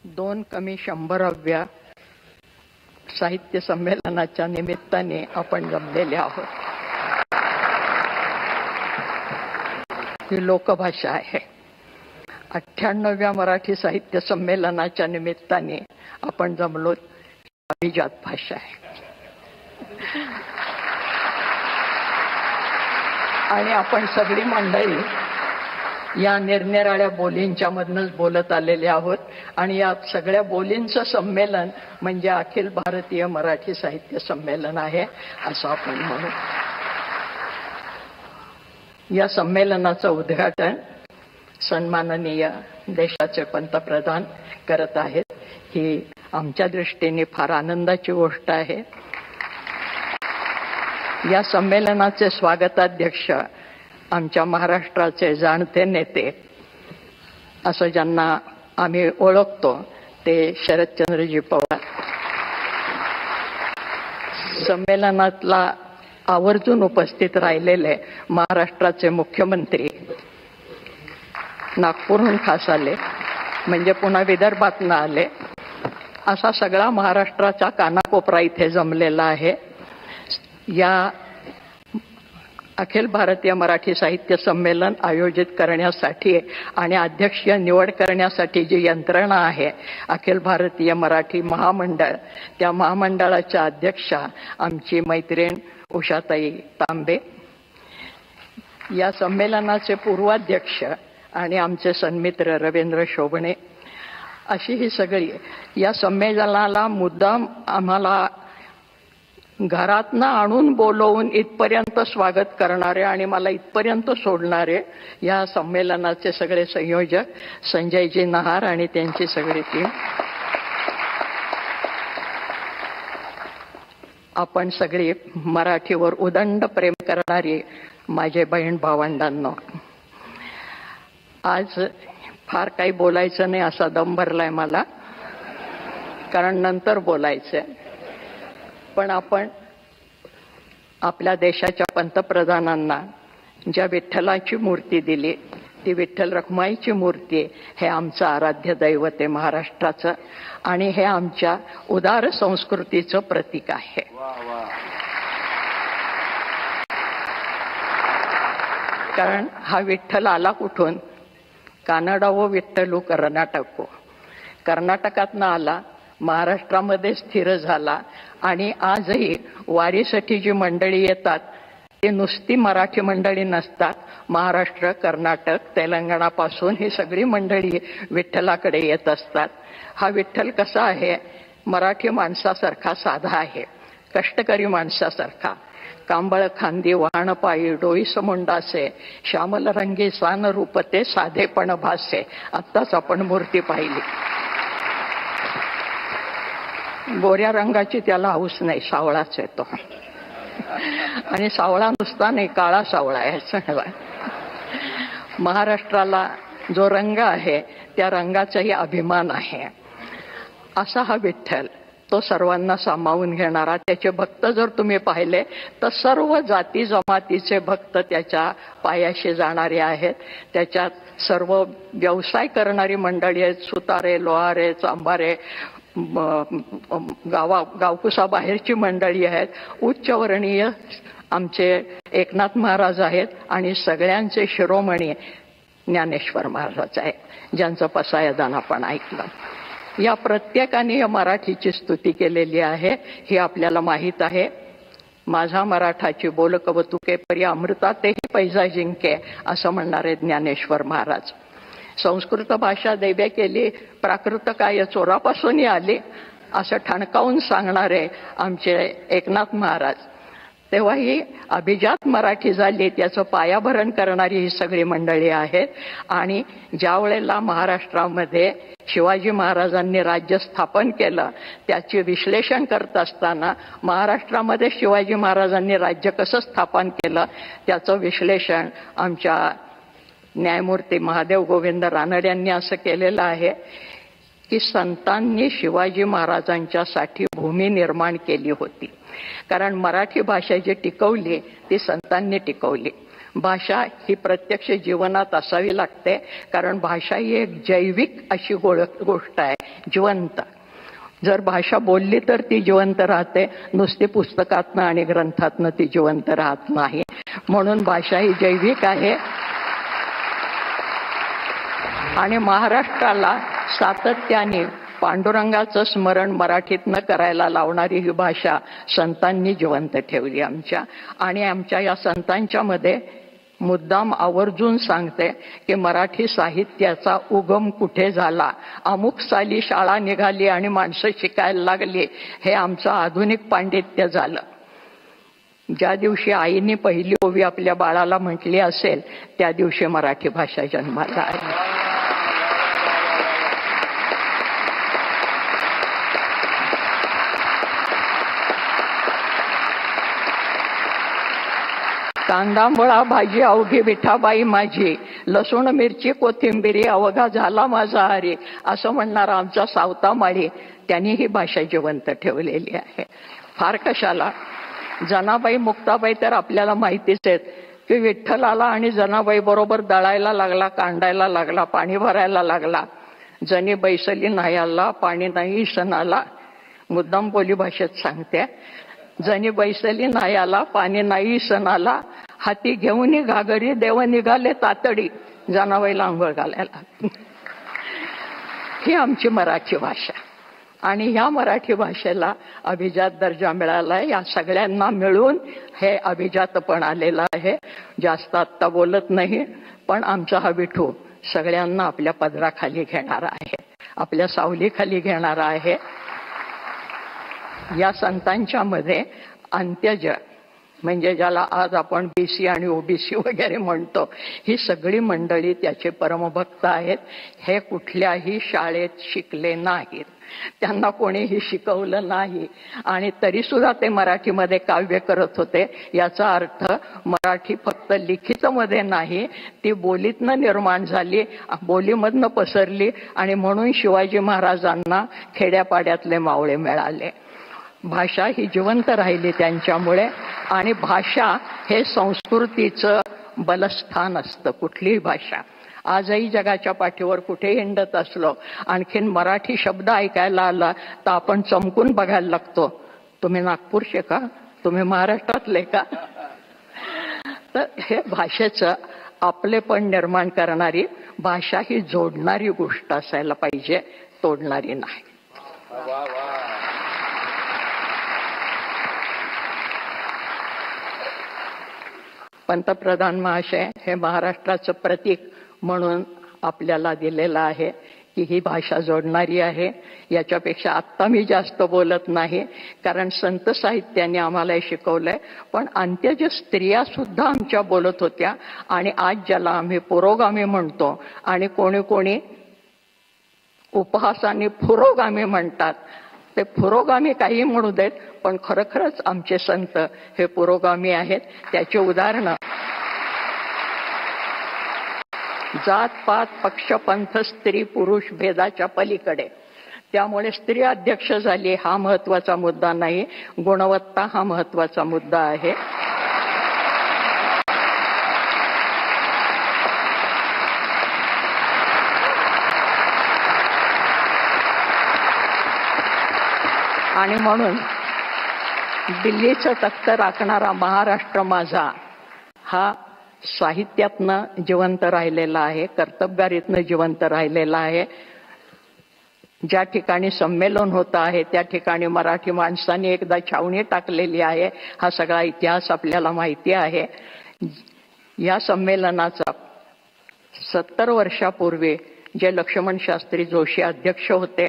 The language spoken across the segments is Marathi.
2 कमी 100व्या साहित्य संमेलनाच्या निमित्ताने आपण जमलेले आहोत. ही लोकभाषा आहे. 98व्या मराठी साहित्य संमेलनाच्या निमित्ताने आपण जमलो. अभिजात भाषा आहे आणि आपण सगळी मंडळी या निरनिराळ्या बोलींच्या मधनच बोलत आलेले आहोत आणि या सगळ्या बोलींचं संमेलन म्हणजे अखिल भारतीय मराठी साहित्य संमेलन आहे असं आपण म्हणू. या संमेलनाचं उद्घाटन सन्माननीय देशाचे पंतप्रधान करत आहेत. ही आमच्या दृष्टीने फार आनंदाची गोष्ट आहे. या संमेलनाचे स्वागताध्यक्ष आमच्या महाराष्ट्राचे जाणते नेते असं ज्यांना आम्ही ओळखतो ते शरदचंद्रजी पवार. संमेलनातला आवर्जून उपस्थित राहिलेले महाराष्ट्राचे मुख्यमंत्री नागपूरहून खास आले म्हणजे पुन्हा विदर्भातनं आले. असा सगळा महाराष्ट्राचा कानाकोपरा इथे जमलेला आहे. या अखिल भारतीय मराठी साहित्य संमेलन आयोजित करण्यासाठी आणि अध्यक्षीय निवड करण्यासाठी जी यंत्रणा आहे अखिल भारतीय मराठी महामंडळ, त्या महामंडळाच्या अध्यक्षा आमची मैत्रीण उषाताई तांबे, या संमेलनाचे पूर्वाध्यक्ष आणि आमचे सन्मित्र रवींद्र शोभणे, अशी ही सगळी या संमेलनाला मुद्दाम आम्हाला घरातनं आणून बोलवून इथपर्यंत स्वागत करणारे आणि मला इथपर्यंत सोडणारे या संमेलनाचे सगळे संयोजक संजयजी नहार आणि त्यांची सगळी टीम, आपण सगळी मराठीवर उदंड प्रेम करणारी माझे बहीण भावंडांनो, आज फार काही बोलायचं नाही असा दम भरलाय मला, कारण नंतर बोलायचंय. पण आपण आपल्या देशाच्या पंतप्रधानांना ज्या विठ्ठलाची मूर्ती दिली ती विठ्ठल रखुमाईची मूर्ती हे आमचं आराध्य दैवत आहे महाराष्ट्राचं आणि हे आमच्या उदार संस्कृतीचं प्रतीक आहे. कारण हा विठ्ठल आला कुठून? कानडावो विठ्ठलू कर्नाटको, कर्नाटकातनं आला, महाराष्ट्रामध्ये स्थिर झाला आणि आजही वारीसाठी जी मंडळी येतात ते नुसती मराठी मंडळी नसतात. महाराष्ट्र, कर्नाटक, तेलंगणापासून ही सगळी मंडळी विठ्ठलाकडे येत असतात. हा विठ्ठल कसा आहे? मराठी माणसासारखा साधा आहे, कष्टकरी माणसासारखा. कांबळ खांदी वाहन पायी डोईस मुंडासे, श्यामल रंगी सान रूपते साधेपण भासे. आत्ताच आपण मूर्ती पाहिली. गोऱ्या रंगाची त्याला हौस नाही, सावळाच येतो आणि सावळा नुसता नाही, काळा सावळा आहे. महाराष्ट्राला जो रंग आहे त्या रंगाचाही अभिमान आहे. असा हा विठ्ठल, तो सर्वांना सामावून घेणारा. त्याचे भक्त जर तुम्ही पाहिले तर सर्व जाती जमातीचे भक्त त्याच्या पायाशी जाणारे आहेत. त्याच्यात सर्व व्यवसाय करणारी मंडळी आहेत, सुतारे, लोहारे, चांभारे, गावकुसा बाहेरची मंडळी आहेत. उच्चवर्णीय आमचे एकनाथ महाराज आहेत आणि सगळ्यांचे शिरोमणी ज्ञानेश्वर महाराज आहेत, ज्यांचं पसायदान आपण ऐकलं. या प्रत्येकाने या मराठीची स्तुती केलेली आहे हे आपल्याला माहीत आहे. माझा मराठाची बोल कवतुके परी अमृतातेही पैजा जिंके असं म्हणणारे ज्ञानेश्वर महाराज. संस्कृत भाषा दैव्य केली, प्राकृत काय चोरापासूनही आली असं ठणकावून सांगणारे आमचे एकनाथ महाराज. तेव्हा ही अभिजात मराठी झाली, त्याचं पायाभरण करणारी ही सगळी मंडळी आहेत. आणि ज्या वेळेला महाराष्ट्रामध्ये शिवाजी महाराजांनी राज्य स्थापन केलं त्याचे विश्लेषण करत असताना महाराष्ट्रामध्ये शिवाजी महाराजांनी राज्य कसं स्थापन केलं त्याचं विश्लेषण आमच्या न्यायमूर्ती महादेव गोविंद रानडे यांनी असं केलेलं आहे की संतांनी शिवाजी महाराजांच्यासाठी भूमी निर्माण केली होती. कारण मराठी भाषा जी टिकवली ती संतांनी टिकवली. भाषा ही प्रत्यक्ष जीवनात असावी लागते, कारण भाषा ही एक जैविक अशी गोष्ट आहे जिवंत. जर भाषा बोलली तर ती जिवंत राहते, नुसती पुस्तकातनं आणि ग्रंथातनं ती जिवंत राहत नाही. म्हणून भाषा ही जैविक आहे. आणि महाराष्ट्राला सातत्याने पांडुरंगाचं स्मरण मराठीतनं करायला लावणारी ही भाषा संतांनी जिवंत ठेवली आमच्या. आणि आमच्या या संतांच्या मध्ये मुद्दाम आवर्जून सांगते की मराठी साहित्याचा उगम कुठे झाला, अमुक साली शाळा निघाली आणि माणसं शिकायला लागली, हे आमचं आधुनिक पांडित्य झालं. ज्या दिवशी आईने पहिली ओवी आपल्या बाळाला म्हटली असेल त्या दिवशी मराठी भाषा जन्माला आली. कांदा मुळा भाजी अवघी विठाबाई माझी, लसूण मिरची कोथिंबिरी अवघा झाला माझा हरी, असं म्हणणारा आमचा सावता माळी, त्यांनी ही भाषा जिवंत ठेवलेली आहे. फार कशाला, जनाबाई मुक्ताबाई तर आपल्याला माहितीच आहेत की विठ्ठलाला आणि जनाबाई बरोबर दळायला लागला, कांडायला लागला, पाणी भरायला लागला. जनी बैसली नाही आला पाणी नाही सणाला, मुद्दाम बोली भाषेत सांगते. जनी बैसली नाही आला पाणी नाही सणाला, हाती घेऊन घागरी देव निघाले तातडी, जनाबाईला आंघोळ घालायला. ही आमची मराठी भाषा. आणि ह्या मराठी भाषेला अभिजात दर्जा मिळालाय. या सगळ्यांना मिळून हे अभिजातपण आलेलं आहे. जास्त आत्ता बोलत नाही, पण आमचा हा विठू सगळ्यांना आपल्या पदराखाली घेणारा आहे, आपल्या सावलीखाली घेणारा आहे. या संतांच्या मध्ये अंत्यज म्हणजे ज्याला आज आपण बीसी आणि ओबीसी वगैरे म्हणतो, ही सगळी मंडळी त्याचे परमभक्त आहेत. हे कुठल्याही शाळेत शिकले नाहीत, त्यांना कोणीही शिकवलं नाही, आणि तरी सुद्धा ते मराठीमध्ये काव्य करत होते. याचा अर्थ मराठी फक्त लिखितमध्ये नाही, ती बोलीतनं निर्माण झाली, बोलीमधनं पसरली, आणि म्हणून शिवाजी महाराजांना खेड्यापाड्यातले मावळे मिळाले. भाषा ही जिवंत राहिली त्यांच्यामुळे. आणि भाषा हे संस्कृतीचं बलस्थान असतं. कुठलीही भाषा आजही जगाच्या पाठीवर कुठे हिंडत असलो, आणखीन मराठी शब्द ऐकायला आला तर आपण चमकून बघायला लागतो, तुम्ही नागपूरचे का, तुम्ही महाराष्ट्रातले का. तर हे भाषेचं आपलेपण निर्माण करणारी, भाषा ही जोडणारी गोष्ट असायला पाहिजे, तोडणारी नाही. पंतप्रधान महाशय हे महाराष्ट्राचं प्रतीक म्हणून आपल्याला दिलेलं आहे की ही भाषा जोडणारी आहे. याच्यापेक्षा आत्ता मी जास्त बोलत नाही, कारण संत साहित्याने आम्हाला शिकवलंय. पण अंत्यज स्त्रिया सुद्धा आमच्या बोलत होत्या. आणि आज ज्याला आम्ही पुरोगामी म्हणतो, आणि कोणी कोणी उपहासाने पुरोगामी म्हणतात, ते पुरोगामी काही म्हणू देत, पण खरोखरच आमचे संत हे पुरोगामी आहेत. त्याचे उदाहरण जात पात पक्ष पंथ स्त्री पुरुष भेदाच्या पलीकडे. त्यामुळे स्त्री अध्यक्ष झाली हा महत्वाचा मुद्दा नाही, गुणवत्ता हा महत्वाचा मुद्दा आहे. आणि म्हणून दिल्लीचं तख्त राखणारा महाराष्ट्र माझा हा साहित्यातनं जिवंत राहिलेला आहे, कर्तबगारीतनं जिवंत राहिलेला आहे. ज्या ठिकाणी संमेलन होतं आहे त्या ठिकाणी मराठी माणसांनी एकदा छावणी टाकलेली आहे. हा सगळा इतिहास आपल्याला माहिती आहे. या संमेलनाचा 70 वर्षापूर्वी जे लक्ष्मण शास्त्री जोशी अध्यक्ष होते,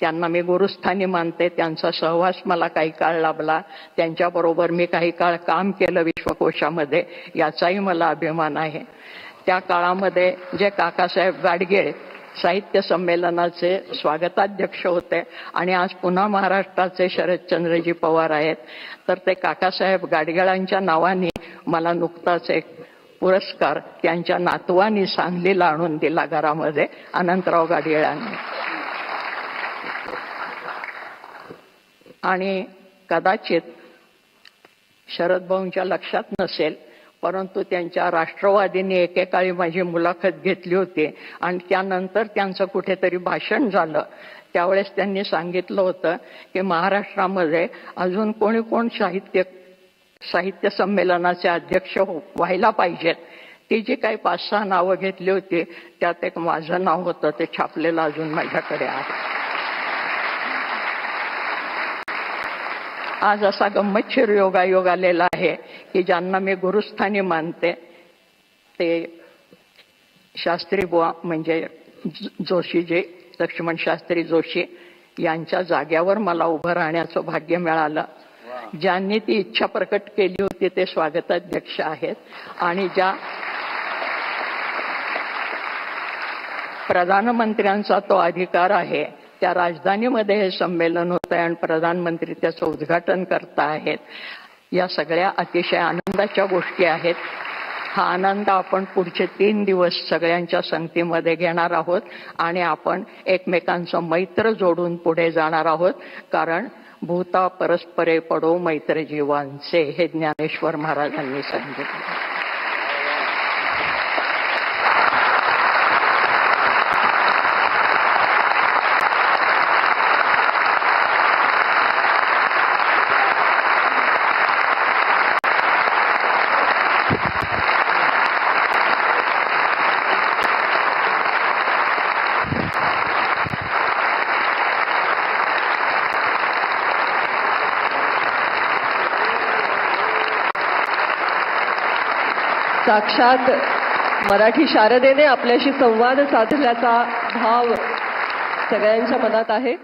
त्यांना मी गुरुस्थानी मानते. त्यांचा सहवास मला काही काळ लाभला. त्यांच्याबरोबर मी काही काळ काम केलं विश्वकोशामध्ये, याचाही मला अभिमान आहे. त्या काळामध्ये जे काकासाहेब गाडगीळ साहित्य संमेलनाचे स्वागताध्यक्ष होते, आणि आज पुन्हा महाराष्ट्राचे शरदचंद्रजी पवार आहेत. तर ते काकासाहेब गाडगिळांच्या नावाने मला नुकताच एक पुरस्कार त्यांच्या नातवानी सांगलीला आणून दिला घरामध्ये, अनंतराव गाडगिळांनी. आणि कदाचित शरद भाऊंच्या लक्षात नसेल, परंतु त्यांच्या राष्ट्रवादीने एकेकाळी माझी मुलाखत घेतली होती आणि त्यानंतर त्यांचं कुठेतरी भाषण झालं. त्यावेळेस त्यांनी सांगितलं होतं की महाराष्ट्रामध्ये अजून कोण साहित्य संमेलनाचे अध्यक्ष व्हायला पाहिजेत. ती जी काही 5-6 नावं घेतली होती त्यात एक माझं नाव होतं, ते छापलेलं अजून माझ्याकडे आहे. आज असा गंमतशीर योगायोग आलेला आहे की ज्यांना मी गुरुस्थानी मानते ते शास्त्री बुवा म्हणजे जोशीजी, लक्ष्मण शास्त्री जोशी यांच्या जाग्यावर मला उभं राहण्याचं भाग्य मिळालं. ज्यांनी ती इच्छा प्रकट केली होती ते स्वागताध्यक्ष आहेत आणि ज्या प्रधानमंत्र्यांचा तो अधिकार आहे, त्या राजधानीमध्ये हे संमेलन होत आहे आणि प्रधानमंत्री त्याचं उद्घाटन करता आहेत. या सगळ्या अतिशय आनंदाच्या गोष्टी आहेत. हा आनंद आपण पुढचे 3 दिवस सगळ्यांच्या संगतीमध्ये घेणार आहोत आणि आपण एकमेकांचं मैत्र जोडून पुढे जाणार आहोत. कारण भूता परस्परे पडो मैत्र जीवांचे, हे ज्ञानेश्वर महाराजांनी सांगितलं. साक्षात मराठी शारदेने आपल्याशी संवाद साधल्याचा भाव सगळ्यांच्या मनात आहे.